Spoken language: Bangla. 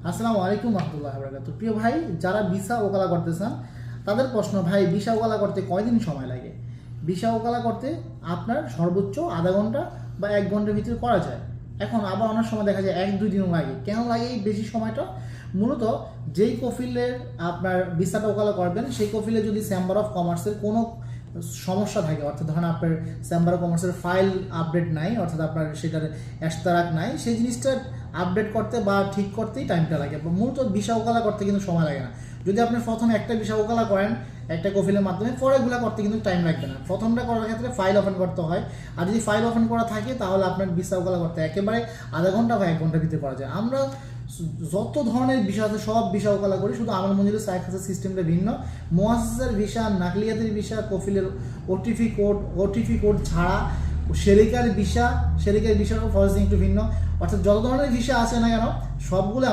আসসালামু আলাইকুম রহমতুল্লাহ বরকাতুহু। প্রিয় ভাই, যারা ভিসা ওকালা করতে চান তাদের প্রশ্ন, ভাই ভিসা ওকালা করতে কয়দিন সময় লাগে? ভিসা ওকালা করতে আপনার সর্বোচ্চ আধা ঘন্টা বা 1 ঘন্টার ভিতরে করা যায়। এখন আবার অনেক সময় দেখা যায় 1-2 দিনও লাগে। কেন লাগে এই বেশি সময়টা? মূলত যেই কফিলের আপনার ভিসাটা ওকালা করবেন সেই কফিলে যদি চেম্বার অফ কমার্সের কোনো সমস্যা থাকে, অর্থাৎ ধরেন আপনার চেম্বার অফ কমার্সের ফাইল আপডেট নাই, অর্থাৎ আপনার সেটার এশতেরাক নাই, সেই জিনিসটা আপডেট করতে বা ঠিক করতেই টাইমটা লাগে। মূলত ভিসা ওকালা করতে কিন্তু সময় লাগে না। যদি আপনি প্রথমে একটা ভিসা ওকালা করেন একটা কফিলের মাধ্যমে, পরেগুলো করতে কিন্তু টাইম লাগবে না। প্রথমটা করার ক্ষেত্রে ফাইল ওপেন করতে হয়, আর যদি ফাইল ওপেন করা থাকে তাহলে আপনার ভিসা ওকালা করতে একেবারে আধা ঘন্টা বা 1 ঘন্টার ভিতরে করা যায়। আমরা যত ধরনের ভিসা আছে সব ভিসা ওকালা করি, শুধু আমার মঞ্জুরের সাইকাসের সিস্টেমটা ভিন্ন। মুআসসাসার ভিসা, নাকলিয়াতের ভিসা, কফিলের ওটিপি কোড ছাড়া শেরিকার ভিসার প্রসেসিং একটু ভিন্ন। অর্থাৎ যত ধরনের ভিসা আছে না কেন সবগুলো